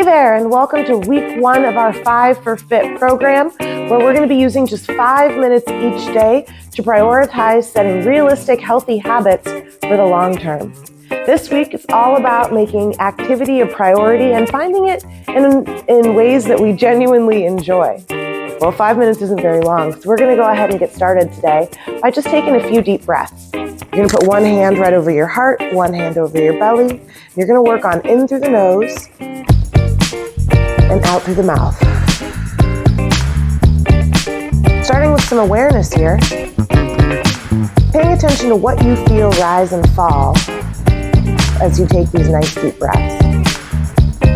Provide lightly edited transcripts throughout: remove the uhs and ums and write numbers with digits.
Hey there, and welcome to week 1 of our 5 for Fit program, where we're going to be using just 5 minutes each day to prioritize setting realistic, healthy habits for the long term. This week, it's all about making activity a priority and finding it in ways that we genuinely enjoy. Well, 5 minutes isn't very long, so we're going to go ahead and get started today by just taking a few deep breaths. You're going to put one hand right over your heart, one hand over your belly. You're going to work on in through the nose and out through the mouth. Starting with some awareness here, paying attention to what you feel rise and fall as you take these nice deep breaths.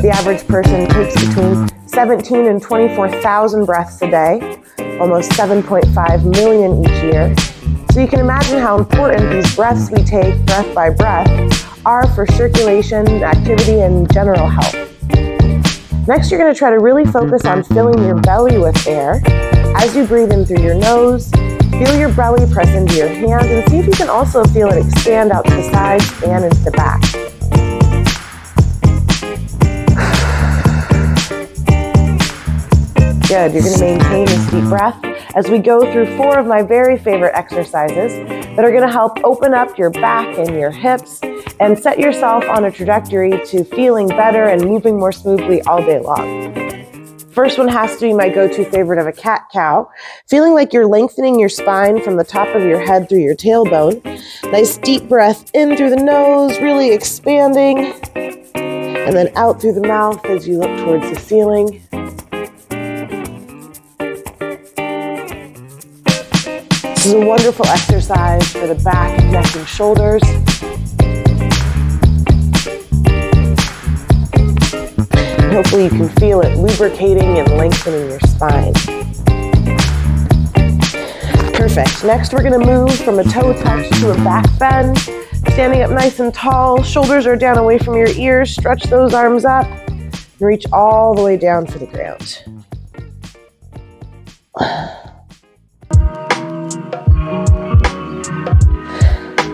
The average person takes between 17 and 24,000 breaths a day, almost 7.5 million each year. So you can imagine how important these breaths we take, breath by breath, are for circulation, activity, and general health. Next, you're going to try to really focus on filling your belly with air. As you breathe in through your nose, feel your belly press into your hands, and see if you can also feel it expand out to the sides and into the back. Good. You're going to maintain this deep breath as we go through 4 of my very favorite exercises that are going to help open up your back and your hips and set yourself on a trajectory to feeling better and moving more smoothly all day long. First one has to be my go-to favorite of a cat-cow, feeling like you're lengthening your spine from the top of your head through your tailbone. Nice deep breath in through the nose, really expanding, and then out through the mouth as you look towards the ceiling. This is a wonderful exercise for the back, neck, and shoulders. And hopefully you can feel it lubricating and lengthening your spine. Perfect. Next, we're going to move from a toe touch to a back bend. Standing up nice and tall, shoulders are down away from your ears. Stretch those arms up and reach all the way down to the ground.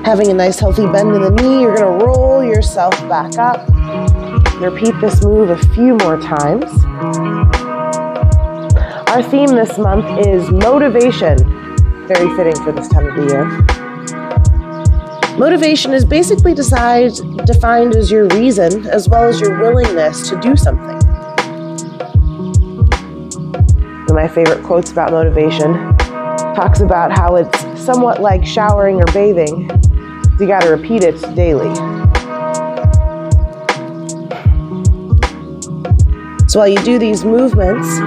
Having a nice healthy bend in the knee, you're going to roll yourself back up. Repeat this move a few more times. Our theme this month is motivation. Very fitting for this time of the year. Motivation is basically defined as your reason as well as your willingness to do something. One of my favorite quotes about motivation talks about how it's somewhat like showering or bathing. You got to repeat it daily. So while you do these movements,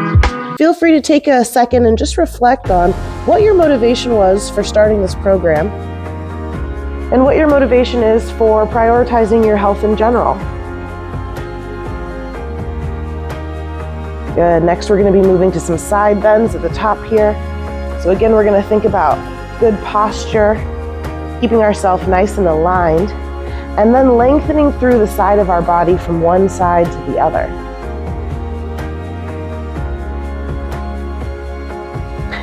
feel free to take a second and just reflect on what your motivation was for starting this program and what your motivation is for prioritizing your health in general. Good. Next, we're going to be moving to some side bends at the top here. So again, we're going to think about good posture, keeping ourselves nice and aligned, and then lengthening through the side of our body from one side to the other.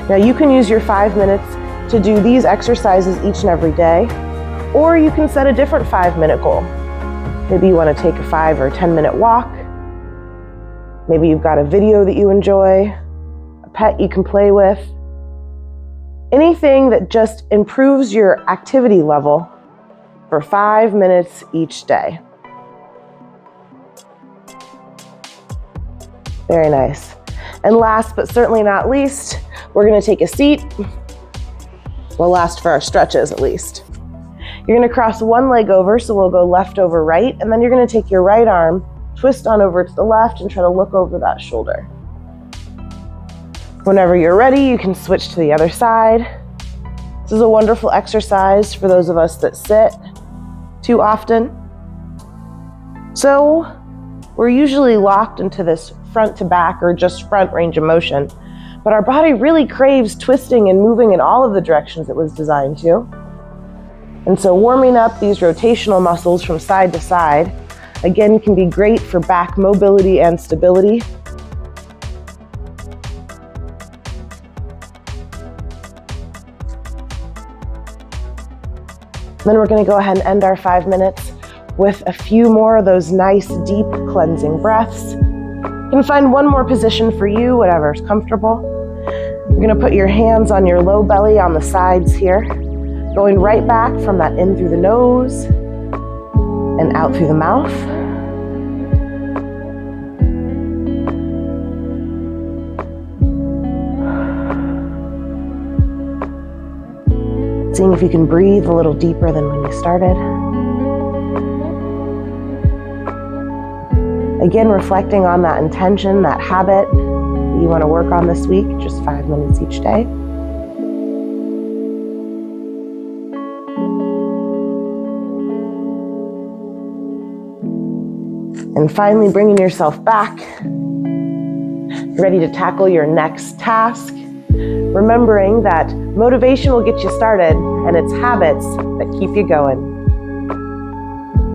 Now you can use your 5 minutes to do these exercises each and every day, or you can set a different 5-minute goal. Maybe you want to take a 5 or 10-minute walk. Maybe you've got a video that you enjoy, a pet you can play with. Anything that just improves your activity level for 5 minutes each day. Very nice. And last but certainly not least, we're going to take a seat. Well, last for our stretches at least. You're going to cross one leg over, so we'll go left over right, and then you're going to take your right arm, twist on over to the left, and try to look over that shoulder. Whenever you're ready, you can switch to the other side. This is a wonderful exercise for those of us that sit too often. So we're usually locked into this front to back or just front range of motion, but our body really craves twisting and moving in all of the directions it was designed to. And so warming up these rotational muscles from side to side, again, can be great for back mobility and stability. Then we're going to go ahead and end our 5 minutes with a few more of those nice, deep cleansing breaths. You can find one more position for you, whatever's comfortable. You're gonna put your hands on your low belly on the sides here, going right back from that in through the nose and out through the mouth. Seeing if you can breathe a little deeper than when you started. Again, reflecting on that intention, that habit that you want to work on this week, just 5 minutes each day. And finally, bringing yourself back, ready to tackle your next task. Remembering that motivation will get you started, and it's habits that keep you going.